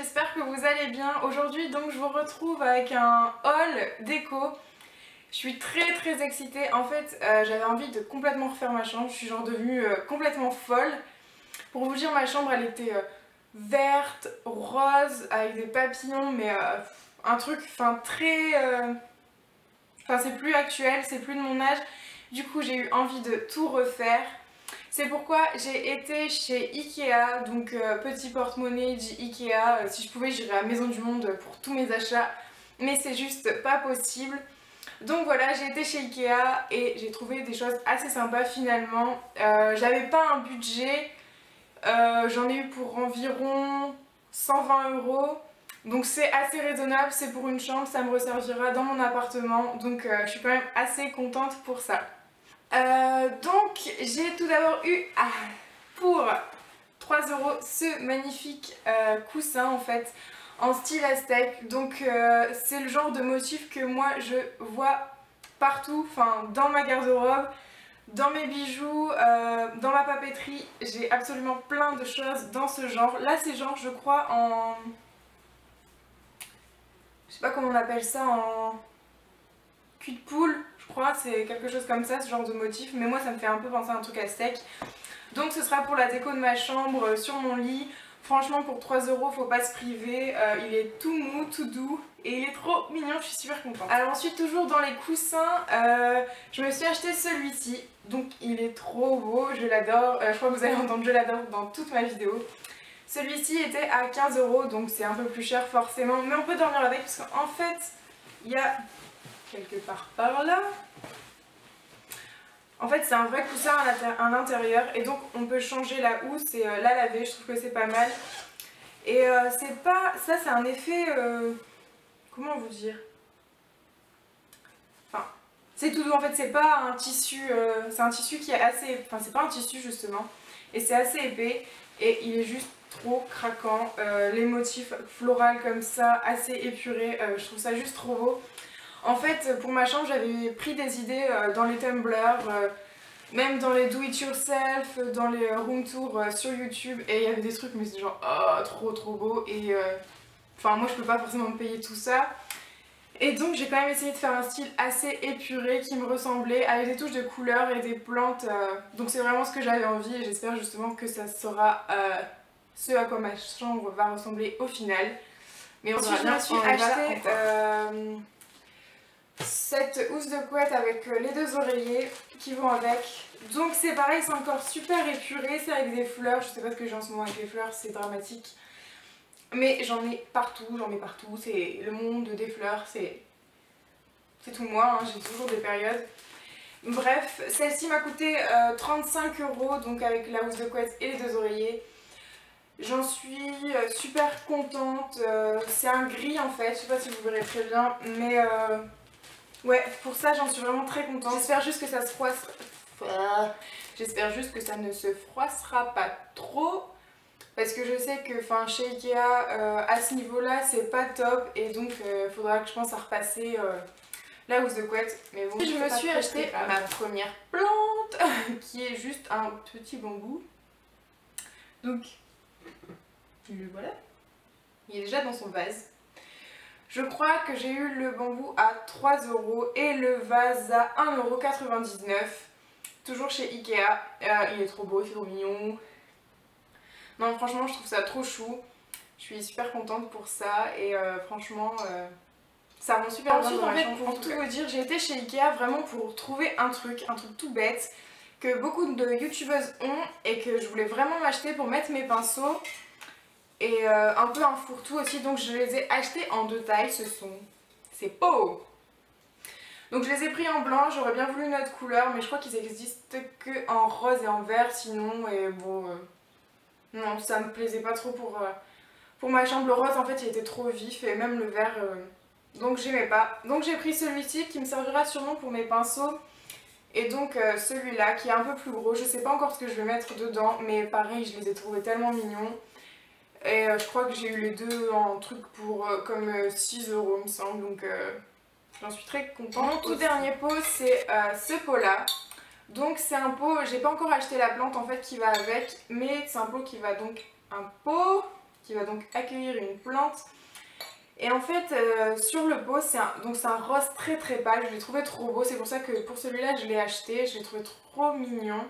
j'espère que vous allez bien. Aujourd'hui donc je vous retrouve avec un haul déco. Je suis très excitée. En fait j'avais envie de complètement refaire ma chambre. Je suis genre devenue complètement folle. Pour vous dire, ma chambre elle était verte, rose, avec des papillons, mais un truc très... Enfin c'est plus actuel, c'est plus de mon âge. Du coup j'ai eu envie de tout refaire. C'est pourquoi j'ai été chez Ikea, donc petit porte-monnaie dit Ikea. Si je pouvais, j'irais à Maison du Monde pour tous mes achats, mais c'est juste pas possible. Donc voilà, j'ai été chez Ikea et j'ai trouvé des choses assez sympas finalement. J'avais pas un budget, j'en ai eu pour environ 120 €. Donc c'est assez raisonnable, c'est pour une chambre, ça me resservira dans mon appartement. Donc je suis quand même assez contente pour ça. Donc j'ai tout d'abord eu pour 3 € ce magnifique coussin en fait en style aztèque. Donc c'est le genre de motif que moi je vois partout, enfin dans ma garde-robe, dans mes bijoux, dans ma papeterie. J'ai absolument plein de choses dans ce genre. Là c'est genre je crois en... je sais pas comment on appelle ça, en cul de poule. Je crois c'est quelque chose comme ça, ce genre de motif, mais moi ça me fait un peu penser à un truc aztèque. Donc ce sera pour la déco de ma chambre, sur mon lit. Franchement pour 3 € faut pas se priver, il est tout mou, tout doux et il est trop mignon, je suis super contente. Alors ensuite toujours dans les coussins, je me suis acheté celui-ci, donc il est trop beau, je l'adore, je crois que vous allez entendre je l'adore dans toute ma vidéo. Celui-ci était à 15 €, donc c'est un peu plus cher forcément, mais on peut dormir avec parce qu'en fait il y a quelque part par là. En fait c'est un vrai coussin à l'intérieur et donc on peut changer la housse et la laver, je trouve que c'est pas mal. Et c'est pas... ça c'est un effet... comment vous dire? Enfin c'est tout doux en fait, c'est pas un tissu... c'est un tissu qui est assez... enfin c'est pas un tissu justement. Et c'est assez épais et il est juste trop craquant. Les motifs floraux comme ça, assez épurés, je trouve ça juste trop beau. En fait, pour ma chambre, j'avais pris des idées dans les Tumblr, même dans les do it yourself, dans les room tours sur YouTube, et il y avait des trucs, mais c'est genre oh, trop beau. Et enfin, moi je peux pas forcément me payer tout ça. Et donc j'ai quand même essayé de faire un style assez épuré qui me ressemblait, avec des touches de couleurs et des plantes. Donc c'est vraiment ce que j'avais envie, et j'espère justement que ça sera ce à quoi ma chambre va ressembler au final. Mais ensuite je me suis acheté cette housse de couette avec les 2 oreillers qui vont avec. Donc c'est pareil, c'est encore super épuré, c'est avec des fleurs. Je sais pas ce que j'ai en ce moment avec les fleurs, c'est dramatique. Mais j'en ai partout, c'est le monde des fleurs, c'est tout moi, hein, j'ai toujours des périodes. Bref, celle-ci m'a coûté 35 €, donc avec la housse de couette et les 2 oreillers. J'en suis super contente, c'est un gris en fait, je sais pas si vous verrez très bien, mais ouais, pour ça j'en suis vraiment très contente. J'espère juste que ça se froissera. J'espère juste que ça ne se froissera pas trop. Parce que je sais que chez Ikea, à ce niveau-là, c'est pas top. Et donc, faudra que je pense à repasser la housse de couette. Mais bon, je me suis acheté ma première plante, qui est juste un petit bambou. Donc, le voilà. Il est déjà dans son vase. Je crois que j'ai eu le bambou à 3 € et le vase à 1,99 €. Toujours chez Ikea. Il est trop beau, il est trop mignon. Non, franchement, je trouve ça trop chou. Je suis super contente pour ça et franchement, ça rend super bien dans ma chambre. Pour tout vous dire, j'ai été chez Ikea vraiment pour trouver un truc tout bête que beaucoup de youtubeuses ont et que je voulais vraiment m'acheter pour mettre mes pinceaux. Et un peu un fourre-tout aussi, donc je les ai achetés en 2 tailles, c'est beau! Donc je les ai pris en blanc, j'aurais bien voulu une autre couleur, mais je crois qu'ils existent que en rose et en vert sinon, et bon... non, ça me plaisait pas trop pour ma chambre. Le rose en fait il était trop vif et même le vert, donc j'aimais pas. Donc j'ai pris celui-ci qui me servira sûrement pour mes pinceaux. Et donc celui-là qui est un peu plus gros, je sais pas encore ce que je vais mettre dedans, mais pareil je les ai trouvés tellement mignons. Et je crois que j'ai eu les deux en truc pour comme 6 € il me semble, donc j'en suis très contente. Mon tout dernier pot c'est ce pot là. Donc c'est un pot, j'ai pas encore acheté la plante en fait qui va avec, mais c'est un pot qui va donc un pot qui va donc accueillir une plante. Et en fait sur le pot c'est un rose très très pâle, je l'ai trouvé trop beau, c'est pour ça que pour celui-là je l'ai acheté, je l'ai trouvé trop mignon.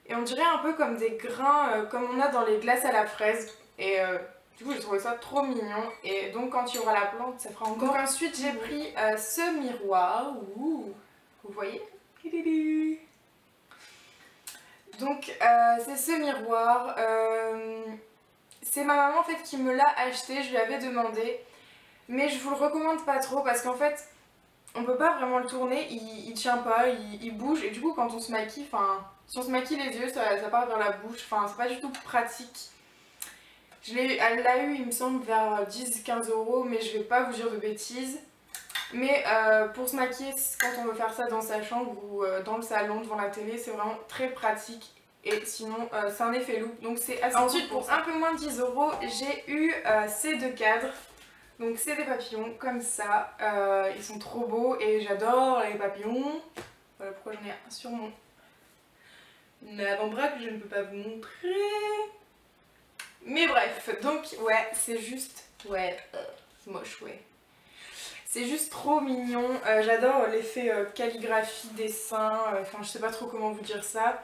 Et on dirait un peu comme des grains comme on a dans les glaces à la fraise. Et du coup j'ai trouvé ça trop mignon. Et donc quand il y aura la plante ça fera encore. Donc ensuite j'ai pris ce miroir. Ouh, vous voyez? Donc c'est ce miroir. C'est ma maman en fait qui me l'a acheté, je lui avais demandé. Mais je vous le recommande pas trop parce qu'en fait on peut pas vraiment le tourner, il tient pas, il bouge. Et du coup quand on se maquille, enfin si on se maquille les yeux ça part vers la bouche, enfin c'est pas du tout pratique. Elle l'a eu il me semble vers 10-15 €, mais je vais pas vous dire de bêtises. Mais pour se maquiller quand on veut faire ça dans sa chambre ou dans le salon devant la télé, c'est vraiment très pratique. Et sinon c'est un effet loupe, donc c'est assez. Ensuite pour un peu moins de 10 €, j'ai eu ces deux cadres. Donc c'est des papillons comme ça, ils sont trop beaux et j'adore les papillons. Voilà pourquoi j'en ai un sur mon avant-bras que je ne peux pas vous montrer. Mais bref, donc ouais c'est juste, ouais c'est moche, ouais. C'est juste trop mignon, j'adore l'effet calligraphie, dessin, enfin je sais pas trop comment vous dire ça.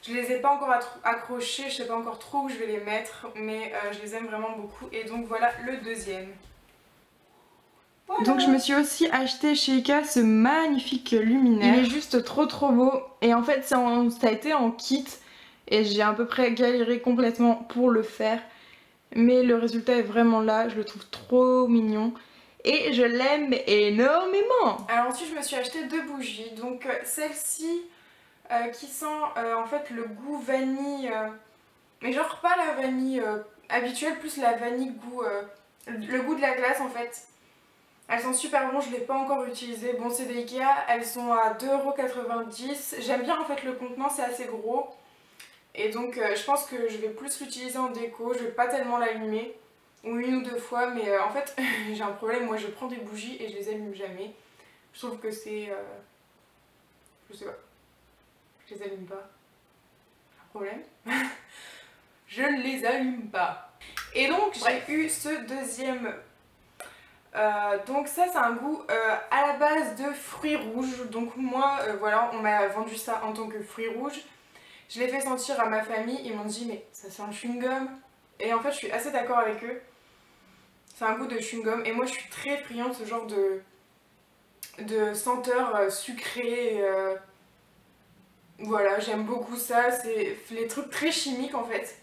Je les ai pas encore accrochés, je sais pas encore trop où je vais les mettre, mais je les aime vraiment beaucoup. Et donc voilà le deuxième. Voilà. Donc je me suis aussi acheté chez Ikea ce magnifique luminaire. Il est juste trop beau. Et en fait ça a été en kit. Et j'ai à peu près galéré complètement pour le faire. Mais le résultat est vraiment là. Je le trouve trop mignon. Et je l'aime énormément. Alors ensuite je me suis acheté deux bougies. Donc celle-ci qui sent en fait le goût vanille. Mais genre pas la vanille habituelle, plus la vanille goût... le goût de la glace en fait. Elles sont super bonnes, je ne l'ai pas encore utilisées. Bon c'est des Ikea, elles sont à 2,90 €. J'aime bien en fait le contenant, c'est assez gros. Et donc je pense que je vais plus l'utiliser en déco, je vais pas tellement l'allumer. Ou une ou deux fois, mais en fait j'ai un problème, moi je prends des bougies et je les allume jamais. Je trouve que c'est... je sais pas, je les allume pas. Un problème. Je ne les allume pas. Et donc j'ai eu ce deuxième... donc ça c'est un goût à la base de fruits rouges. Donc moi voilà, on m'a vendu ça en tant que fruits rouges. Je l'ai fait sentir à ma famille, ils m'ont dit mais ça sent le chewing-gum. Et en fait je suis assez d'accord avec eux. C'est un goût de chewing-gum et moi je suis très friande de ce genre de senteur sucrée. Voilà, j'aime beaucoup ça, c'est les trucs très chimiques en fait.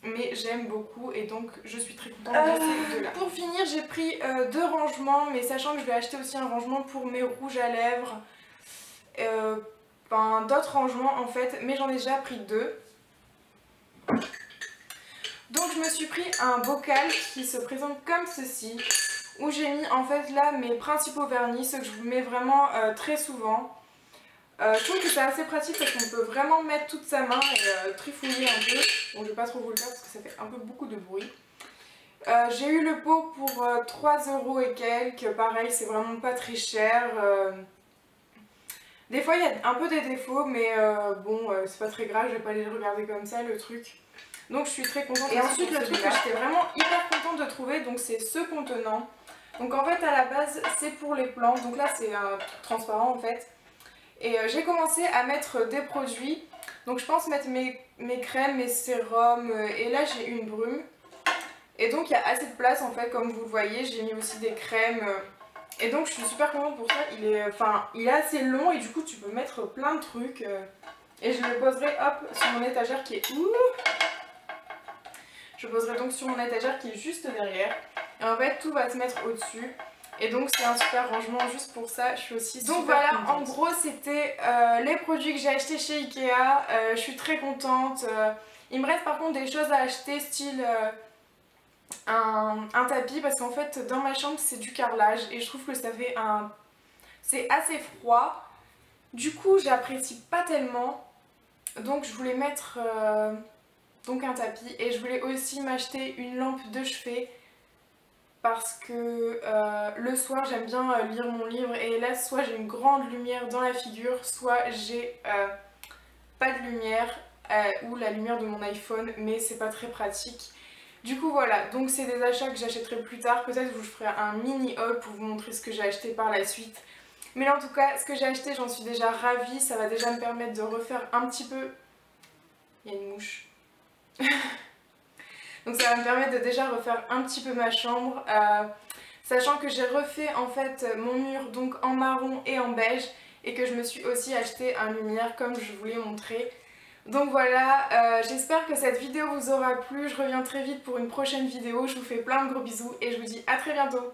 Mais j'aime beaucoup et donc je suis très contente de ces deux-là. Pour finir j'ai pris deux rangements, mais sachant que je vais acheter aussi un rangement pour mes rouges à lèvres. D'autres rangements en fait, mais j'en ai déjà pris deux. Donc je me suis pris un bocal qui se présente comme ceci, où j'ai mis en fait là mes principaux vernis, ceux que je vous mets vraiment très souvent. Je trouve que c'est assez pratique parce qu'on peut vraiment mettre toute sa main et trifouiller un peu. Bon je vais pas trop vous le faire parce que ça fait un peu beaucoup de bruit. J'ai eu le pot pour 3 € et quelques, pareil c'est vraiment pas très cher. Des fois il y a un peu des défauts mais bon c'est pas très grave, je vais pas les regarder comme ça le truc. Donc je suis très contente. Et ensuite le truc que j'étais vraiment hyper contente de trouver, donc c'est ce contenant. Donc en fait à la base c'est pour les plantes, donc là c'est transparent en fait. Et j'ai commencé à mettre des produits, donc je pense mettre mes crèmes, mes sérums, et là j'ai une brume. Et donc il y a assez de place en fait, comme vous le voyez, j'ai mis aussi des crèmes. Et donc je suis super contente pour ça, il est assez long et du coup tu peux mettre plein de trucs. Et je le poserai hop sur mon étagère qui est... Je poserai donc sur mon étagère qui est juste derrière. Et en fait tout va se mettre au-dessus. Et donc c'est un super rangement juste pour ça, je suis aussi super contente. Donc voilà, en gros c'était les produits que j'ai achetés chez Ikea. Je suis très contente. Il me reste par contre des choses à acheter, style un tapis, parce qu'en fait dans ma chambre c'est du carrelage et je trouve que ça fait un... c'est assez froid. Du coup j'apprécie pas tellement. Donc je voulais mettre donc un tapis et je voulais aussi m'acheter une lampe de chevet. Parce que le soir j'aime bien lire mon livre et là soit j'ai une grande lumière dans la figure, soit j'ai pas de lumière ou la lumière de mon iPhone, mais c'est pas très pratique. Du coup voilà, donc c'est des achats que j'achèterai plus tard, peut-être je vous ferai un mini haul pour vous montrer ce que j'ai acheté par la suite. Mais là en tout cas, ce que j'ai acheté, j'en suis déjà ravie, ça va déjà me permettre de refaire un petit peu... Il y a une mouche. Donc ça va me permettre de déjà refaire un petit peu ma chambre, sachant que j'ai refait en fait mon mur donc en marron et en beige et que je me suis aussi acheté un lumière comme je vous l'ai montré. Donc voilà, j'espère que cette vidéo vous aura plu, je reviens très vite pour une prochaine vidéo, je vous fais plein de gros bisous et je vous dis à très bientôt.